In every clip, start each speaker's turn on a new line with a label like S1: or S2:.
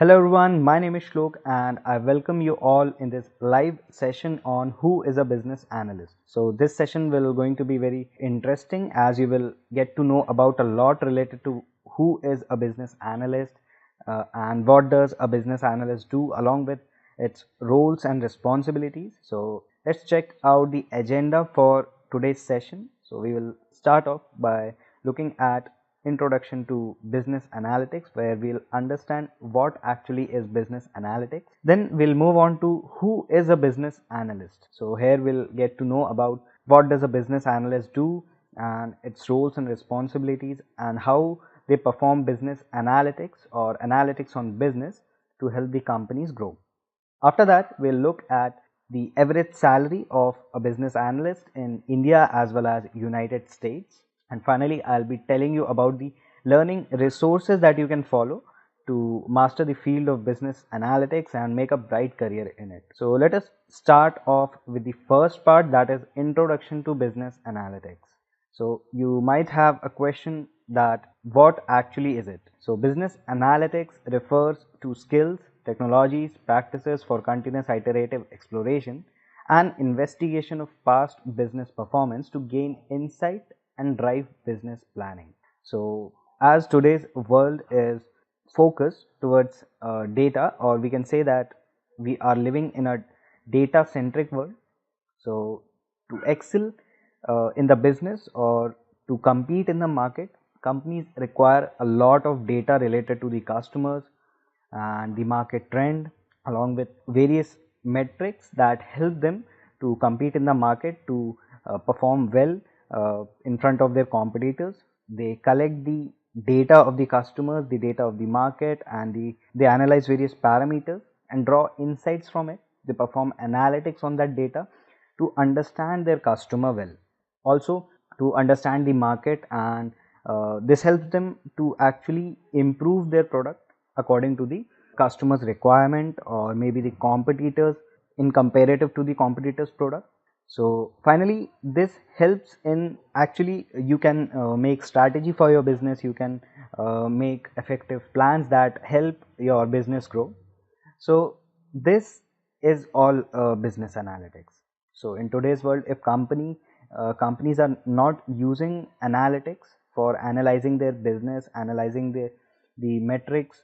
S1: Hello everyone, my name is Shlok and I welcome you all in this live session on who is a business analyst. So this session will going to be very interesting as you will get to know about a lot related to who is a business analyst and what does a business analyst do along with its roles and responsibilities. So let's check out the agenda for today's session. So we will start off by looking at introduction to business analytics, where we'll understand what actually is business analytics. Then we'll move on to who is a business analyst. So here we'll get to know about what does a business analyst do and its roles and responsibilities and how they perform business analytics or analytics on business to help the companies grow. After that, we'll look at the average salary of a business analyst in India as well as United States. And finally, I'll be telling you about the learning resources that you can follow to master the field of business analytics and make a bright career in it. So let us start off with the first part, that is introduction to business analytics. So you might have a question that what actually is it? So business analytics refers to skills, technologies, practices for continuous iterative exploration and investigation of past business performance to gain insight and drive business planning. So as today's world is focused towards data, or we can say that we are living in a data centric world. So to excel in the business or to compete in the market, companies require a lot of data related to the customers and the market trend, along with various metrics that help them to compete in the market, to perform well in front of their competitors. They collect the data of the customers, the data of the market, and they analyze various parameters and draw insights from it. They perform analytics on that data to understand their customer well, also to understand the market, and this helps them to actually improve their product according to the customer's requirement or maybe the competitors in comparative to the competitors product. So finally, this helps in actually you can make strategy for your business, you can make effective plans that help your business grow. So this is all business analytics. So in today's world, if companies are not using analytics for analyzing their business, analyzing the metrics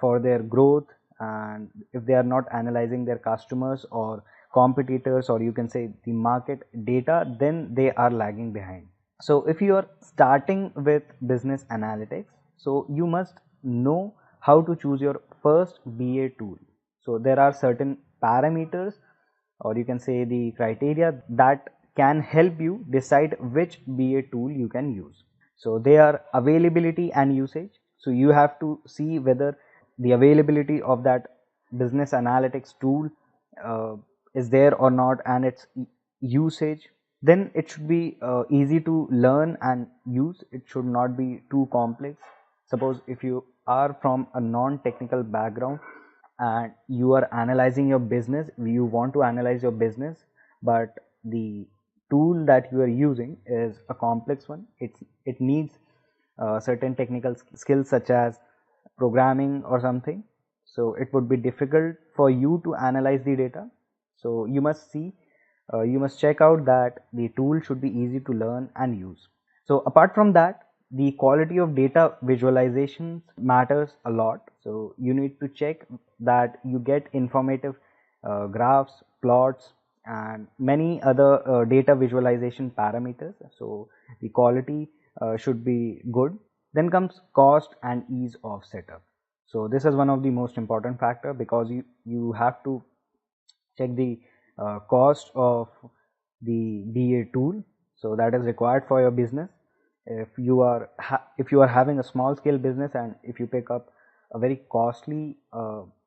S1: for their growth, and if they are not analyzing their customers or competitors, or you can say the market data, then they are lagging behind. So if you are starting with business analytics, so you must know how to choose your first BA tool. So there are certain parameters, or you can say the criteria that can help you decide which BA tool you can use. So they are availability and usage. So you have to see whether the availability of that business analytics tool is there or not, and its usage. Then it should be easy to learn and use. It should not be too complex. Suppose if you are from a non-technical background and you are analyzing your business, you want to analyze your business, but the tool that you are using is a complex one. It needs certain technical skills such as programming or something. So it would be difficult for you to analyze the data. So you must check out that the tool should be easy to learn and use. So apart from that, the quality of data visualization matters a lot. So you need to check that you get informative graphs, plots, and many other data visualization parameters. So the quality should be good. Then comes cost and ease of setup. So this is one of the most important factor, because you have to check the cost of the BA tool, so that is required for your business. If you are having a small scale business and if you pick up a very costly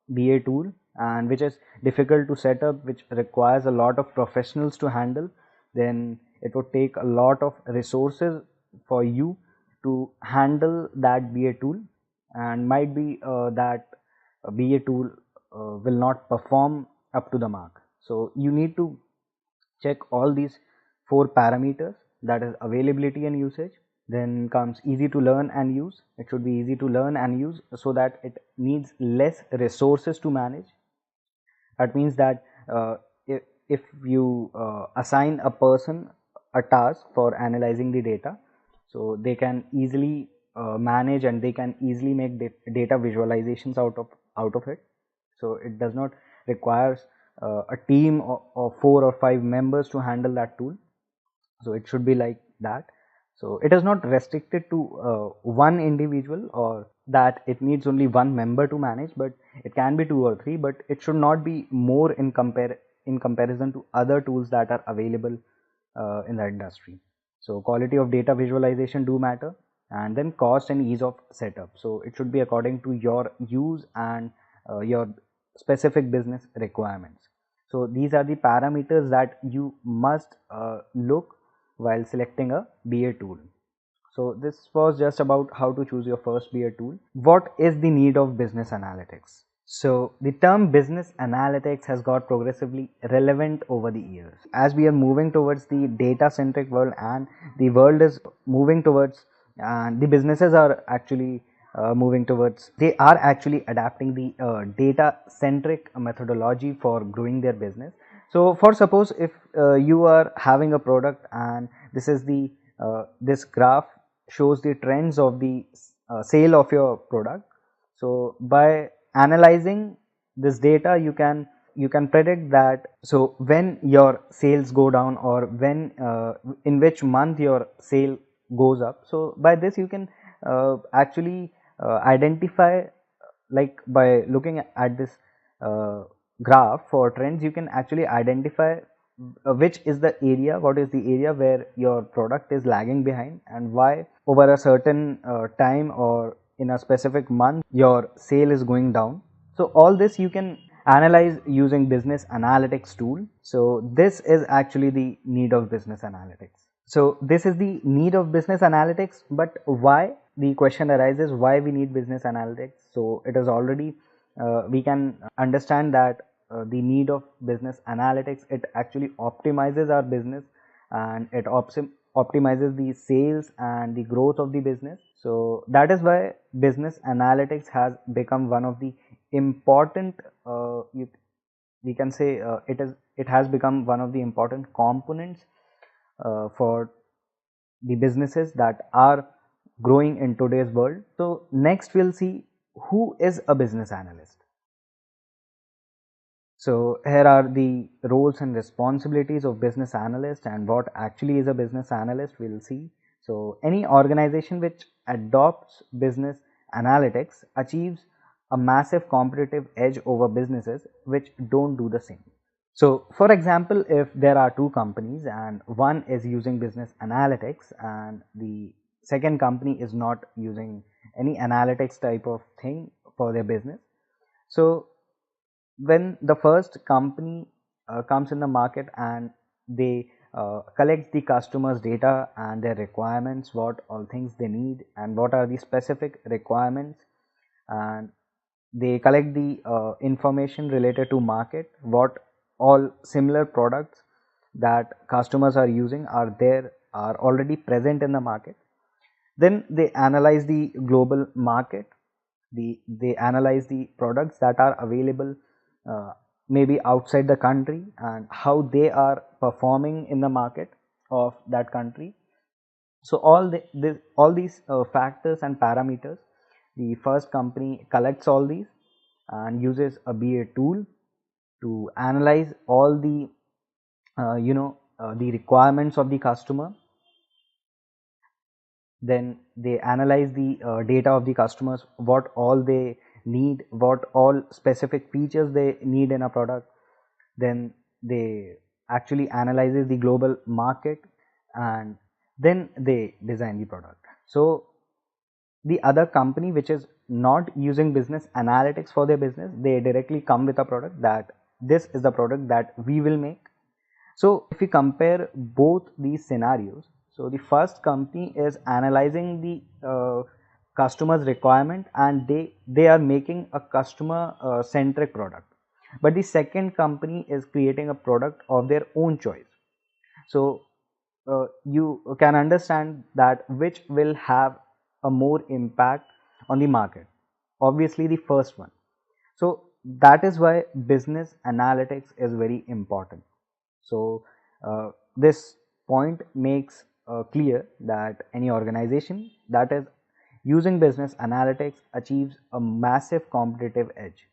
S1: BA tool, and which is difficult to set up, which requires a lot of professionals to handle, then it would take a lot of resources for you to handle that BA tool, and might be that BA tool will not perform up to the mark. So you need to check all these four parameters, that is availability and usage, Then comes easy to learn and use. It should be easy to learn and use so that it needs less resources to manage. That means that if you assign a person a task for analyzing the data, so they can easily manage and they can easily make data visualizations out of it. So it does not requires a team of 4 or 5 members to handle that tool. So it should be like that. So it is not restricted to one individual, or that it needs only one member to manage, but it can be 2 or 3, but it should not be more in comparison to other tools that are available in the industry. So quality of data visualization do matter, and then cost and ease of setup. So it should be according to your use and your specific business requirements. So these are the parameters that you must look while selecting a BA tool. So this was just about how to choose your first BA tool. What is the need of business analytics? So the term business analytics has got progressively relevant over the years. As we are moving towards the data centric world, and the world is moving towards, and the businesses are actually moving towards, they are actually adapting the data centric methodology for growing their business. So for suppose if you are having a product, and this is the this graph shows the trends of the sale of your product. So by analyzing this data, you can predict that, so when your sales go down, or when in which month your sale goes up. So by this you can actually identify, like by looking at this uh, graph for trends, you can actually identify which is the area, what is the area where your product is lagging behind, and why over a certain time or in a specific month your sale is going down. So all this you can analyze using business analytics tool. So this is actually the need of business analytics. So this is the need of business analytics, but why? The question arises, why we need business analytics? So it is already we can understand that the need of business analytics, it actually optimizes our business, and it optimizes the sales and the growth of the business. So that is why business analytics has become one of the important we can say it has become one of the important components for the businesses that are growing in today's world. So next we'll see who is a business analyst. So here are the roles and responsibilities of business analyst, and what actually is a business analyst we'll see. So any organization which adopts business analytics achieves a massive competitive edge over businesses which don't do the same. So for example, if there are two companies and one is using business analytics and the second company is not using any analytics type of thing for their business. So when the first company comes in the market and they collect the customers data and their requirements, what all things they need and what are the specific requirements, and they collect the information related to market, what all similar products that customers are using are already present in the market. Then they analyze the global market, they analyze the products that are available uh, maybe outside the country, and how they are performing in the market of that country. So all these factors and parameters, the first company collects all these and uses a BA tool to analyze all the the requirements of the customer. Then they analyze the data of the customers, what all they need, what all specific features they need in a product. Then they actually analyzes the global market, and then they design the product. So the other company which is not using business analytics for their business, they directly come with a product that this is the product that we will make. So if we compare both these scenarios, so the first company is analyzing the customer's requirement, and they are making a customer centric product, but the second company is creating a product of their own choice. So you can understand that which will have a more impact on the market. Obviously, the first one. So that is why business analytics is very important. So this point makes clear that any organization that is using business analytics achieves a massive competitive edge.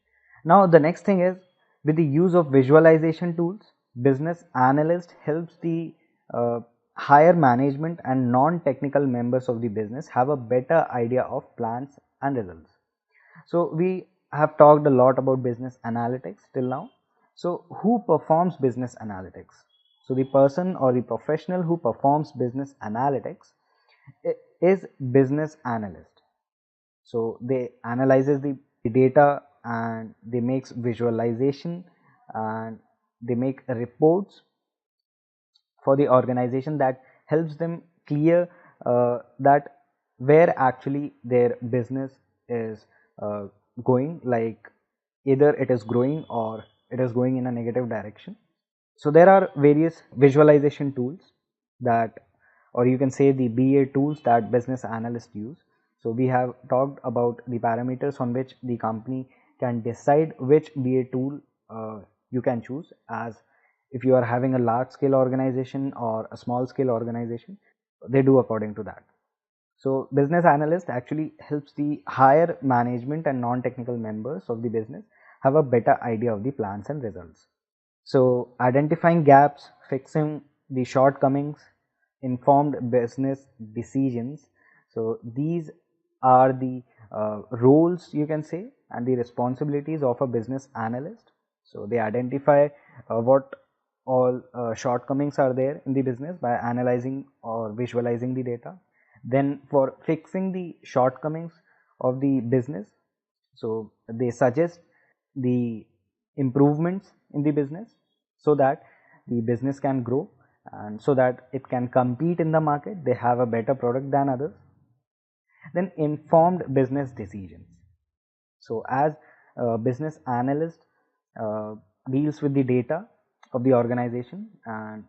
S1: Now the next thing is, with the use of visualization tools, business analyst helps the uh, higher management and non-technical members of the business have a better idea of plans and results. So we have talked a lot about business analytics till now. So who performs business analytics? So the person or the professional who performs business analytics is business analyst. So they analyzes the data and they makes visualization and they make reports for the organization that helps them clear that where actually their business is uh, going, like either it is growing or it is going in a negative direction. So there are various visualization tools that, or you can say the BA tools that business analysts use. So we have talked about the parameters on which the company can decide which BA tool you can choose, as if you are having a large scale organization or a small scale organization, they do according to that. So business analyst actually helps the higher management and non-technical members of the business have a better idea of the plans and results. So identifying gaps, fixing the shortcomings, informed business decisions. So these are the roles, you can say, and the responsibilities of a business analyst. So they identify what all shortcomings are there in the business by analyzing or visualizing the data. Then for fixing the shortcomings of the business, so they suggest the improvements in the business so that the business can grow and so that it can compete in the market, they have a better product than others. Then informed business decisions. So as a business analyst deals with the data of the organization and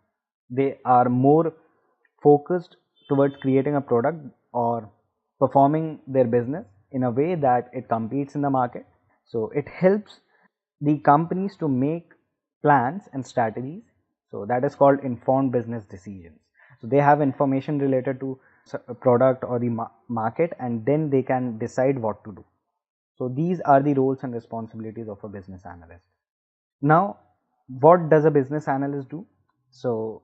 S1: they are more focused towards creating a product or performing their business in a way that it competes in the market. So it helps the companies to make plans and strategies. So that is called informed business decisions. So they have information related to a product or the market, and then they can decide what to do. So these are the roles and responsibilities of a business analyst. Now, what does a business analyst do? So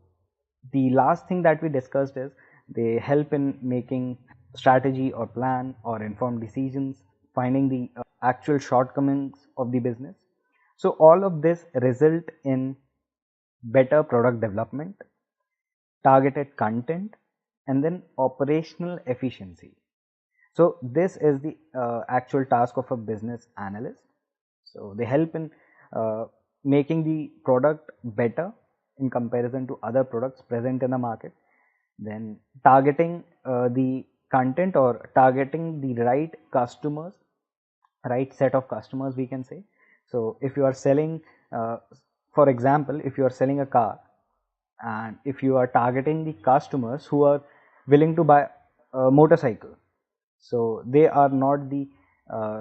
S1: the last thing that we discussed is they help in making strategy or plan or informed decisions, finding the actual shortcomings of the business. So all of this result in better product development, targeted content, and then operational efficiency. So this is the actual task of a business analyst. So they help in making the product better in comparison to other products present in the market, then targeting the content or targeting the right customers, right set of customers, we can say. So if you are selling, for example, if you are selling a car and if you are targeting the customers who are willing to buy a motorcycle, so they are not the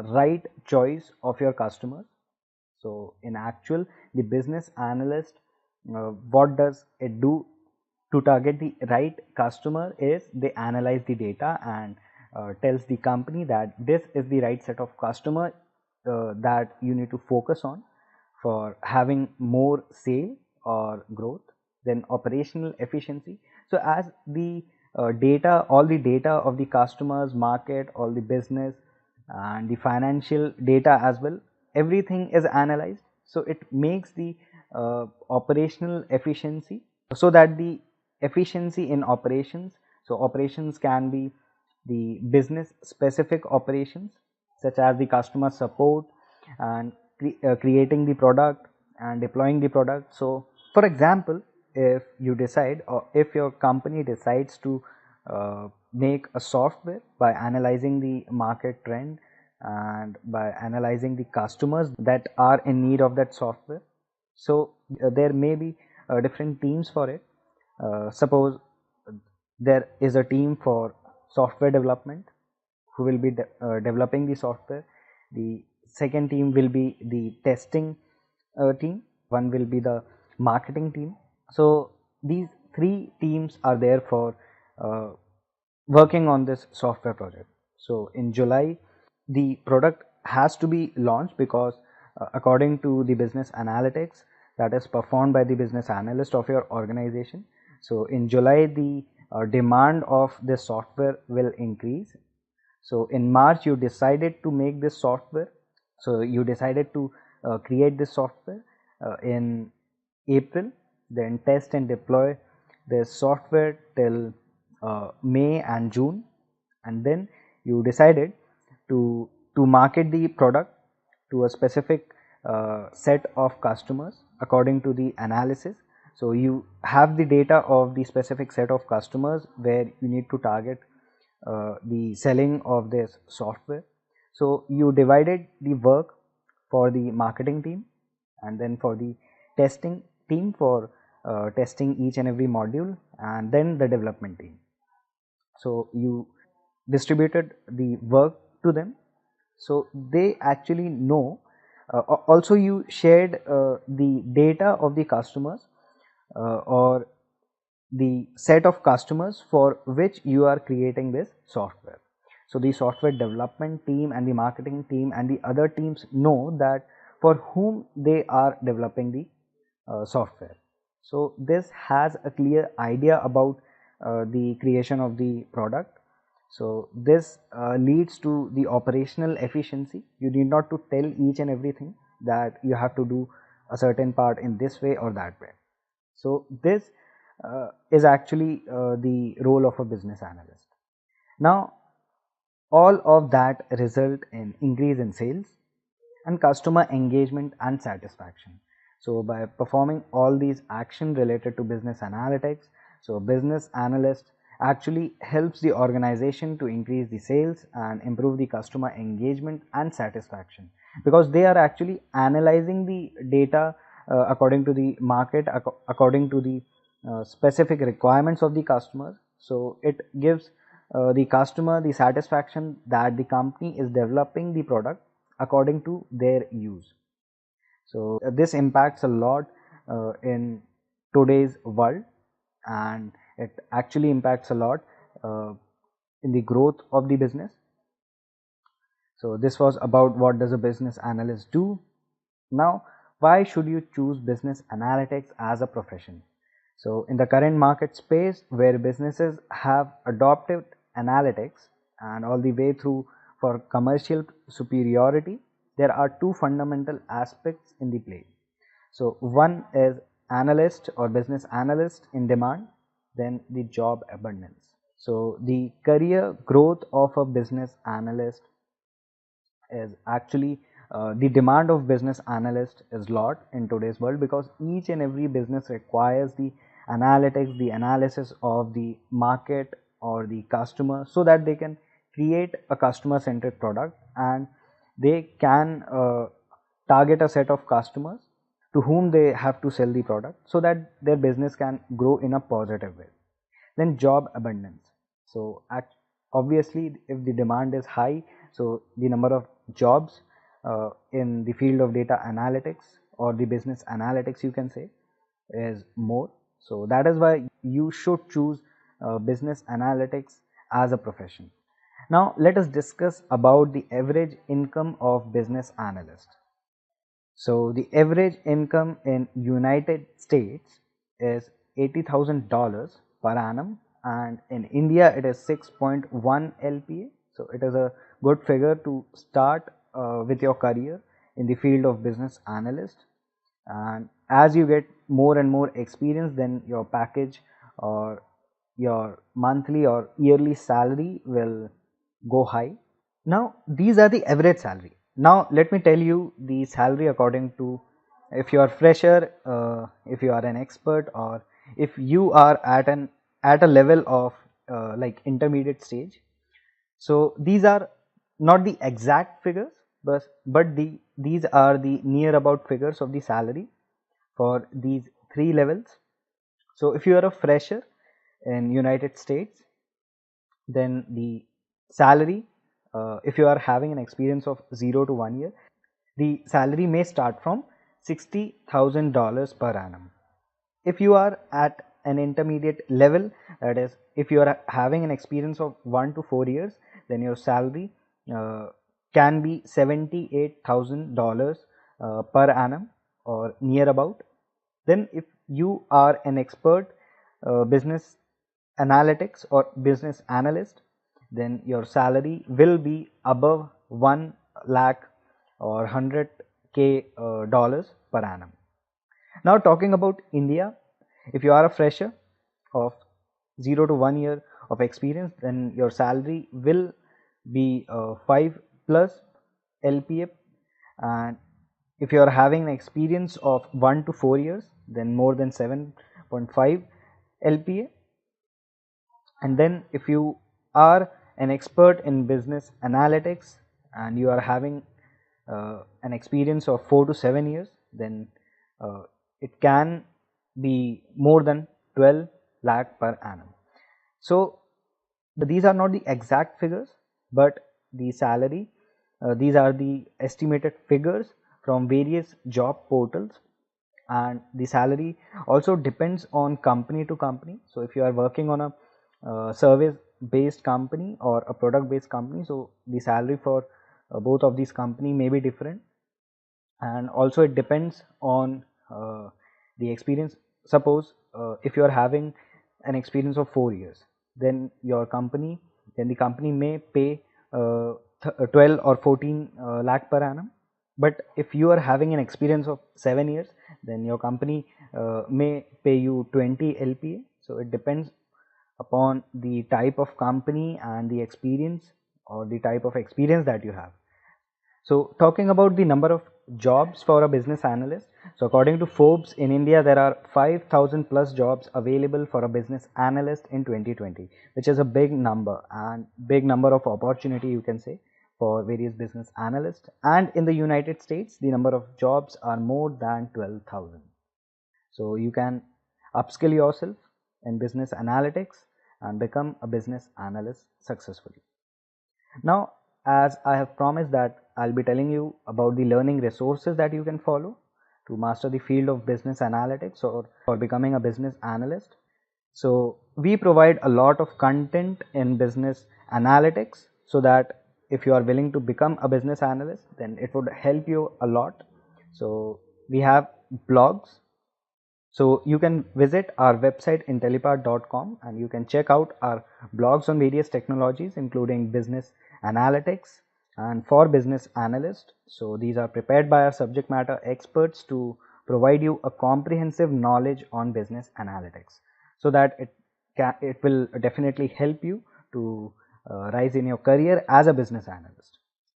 S1: right choice of your customers. So in actual, the business analyst, what does it do to target the right customer is they analyze the data and tells the company that this is the right set of customer that you need to focus on for having more sale or growth. Then operational efficiency. So as the data, all the data of the customers, market, all the business and the financial data as well, everything is analyzed. So it makes the operational efficiency, so that the efficiency in operations, so operations can be the business specific operations such as the customer support and creating the product and deploying the product. So for example, if you decide or if your company decides to make a software by analyzing the market trend and by analyzing the customers that are in need of that software, so there may be different teams for it. Suppose there is a team for software development who will be developing the software. The second team will be the testing team. One will be the marketing team. So these three teams are there for uh, working on this software project. So in July, the product has to be launched because according to the business analytics that is performed by the business analyst of your organization. So in July, the demand of this software will increase. So in March, you decided to make this software. So you decided to create this software in April, then test and deploy the software till May and June, and then you decided to market the product to a specific set of customers according to the analysis. So you have the data of the specific set of customers where you need to target the selling of this software. So you divided the work for the marketing team and then for the testing team for testing each and every module, and then the development team. So you distributed the work to them so they actually know. Also you shared the data of the customers or the set of customers for which you are creating this software. So the software development team and the marketing team and the other teams know that for whom they are developing the software. So this has a clear idea about the creation of the product. So this leads to the operational efficiency. You need not to tell each and everything that you have to do a certain part in this way or that way. So this is actually the role of a business analyst. Now all of that result in increase in sales and customer engagement and satisfaction. So by performing all these action related to business analytics, so business analyst actually helps the organization to increase the sales and improve the customer engagement and satisfaction, because they are actually analyzing the data according to the market, according to the specific requirements of the customers. So it gives the customer the satisfaction that the company is developing the product according to their use. So this impacts a lot in today's world, and it actually impacts a lot in the growth of the business. So this was about what does a business analyst do. Now why should you choose business analytics as a profession? So in the current market space where businesses have adopted analytics and all the way through for commercial superiority, there are two fundamental aspects in the play. So one is analyst or business analyst in demand, then the job abundance. So the career growth of a business analyst is actually the demand of business analyst is lot in today's world, because each and every business requires the analytics, the analysis of the market or the customer, so that they can create a customer centric product and they can target a set of customers to whom they have to sell the product so that their business can grow in a positive way. Then job abundance. So obviously if the demand is high, so the number of jobs in the field of data analytics or the business analytics you can say is more. So that is why you should choose business analytics as a profession. Now let us discuss about the average income of business analyst. So the average income in United States is $80,000 per annum, and in India it is 6.1 LPA. So it is a good figure to start with your career in the field of business analyst. And as you get more and more experience, then your package or your monthly or yearly salary will go high. Now these are the average salary. Now let me tell you the salary according to, if you are fresher, if you are an expert, or if you are at a level of like intermediate stage. So these are not the exact figures, but these are the near about figures of the salary for these three levels. So if you are a fresher, in United States. Then the salary, if you are having an experience of 0 to 1 year, the salary may start from $60,000 per annum. If you are at an intermediate level, that is, if you are having an experience of 1 to 4 years, then your salary can be $78,000 per annum or near about. Then if you are an expert business analytics or business analyst, then your salary will be above 1 lakh or 100k dollars per annum. Now talking about India, if you are a fresher of 0 to 1 year of experience, then your salary will be 5 plus LPA, and if you are having an experience of 1 to 4 years, then more than 7.5 LPA. And then if you are an expert in business analytics and you are having an experience of 4 to 7 years, then it can be more than 12 lakh per annum. So these are not the exact figures, but the salary, these are the estimated figures from various job portals, and the salary also depends on company to company. So if you are working on a service based company or a product based company, so the salary for both of these company may be different, and also it depends on the experience. Suppose if you are having an experience of 4 years, then the company may pay 12 or 14 lakh per annum. But if you are having an experience of 7 years, then your company may pay you 20 LPA. So it depends upon the type of company and the experience, or the type of experience that you have. So talking about the number of jobs for a business analyst, so according to Forbes, in India there are 5,000 plus jobs available for a business analyst in 2020, which is a big number and big number of opportunity, you can say, for various business analysts. And in the United States, the number of jobs are more than 12,000. So you can upskill yourself in business analytics and become a business analyst successfully. Now, as I have promised that I'll be telling you about the learning resources that you can follow to master the field of business analytics or for becoming a business analyst. So we provide a lot of content in business analytics, so that if you are willing to become a business analyst, then it would help you a lot. So we have blogs. So you can visit our website intellipaat.com and you can check out our blogs on various technologies, including business analytics and for business analysts. So these are prepared by our subject matter experts to provide you a comprehensive knowledge on business analytics, so that it will definitely help you to rise in your career as a business analyst.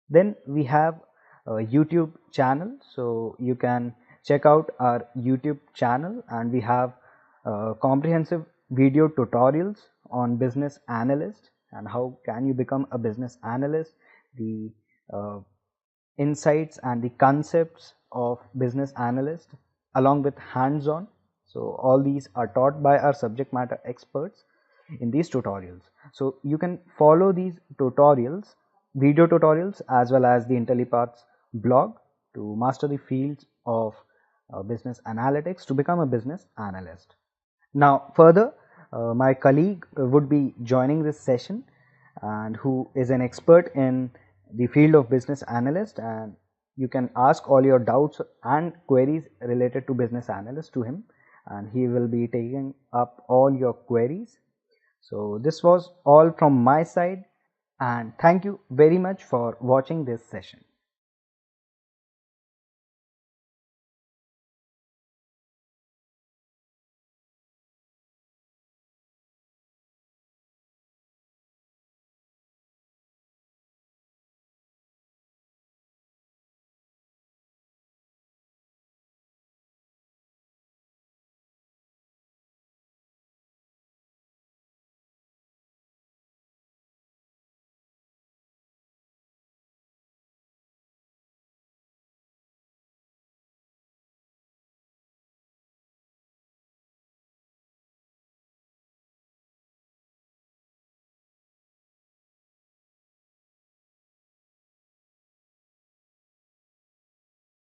S1: Then we have a YouTube channel, so you can check out our YouTube channel, and we have comprehensive video tutorials on business analyst and how can you become a business analyst, the insights and the concepts of business analyst along with hands-on. So all these are taught by our subject matter experts in these tutorials. So you can follow these tutorials, video tutorials, as well as the Intellipaat's blog to master the fields of business analytics to become a business analyst. Now further, my colleague would be joining this session, and who is an expert in the field of business analyst, and you can ask all your doubts and queries related to business analyst to him, and he will be taking up all your queries. So this was all from my side, and thank you very much for watching this session.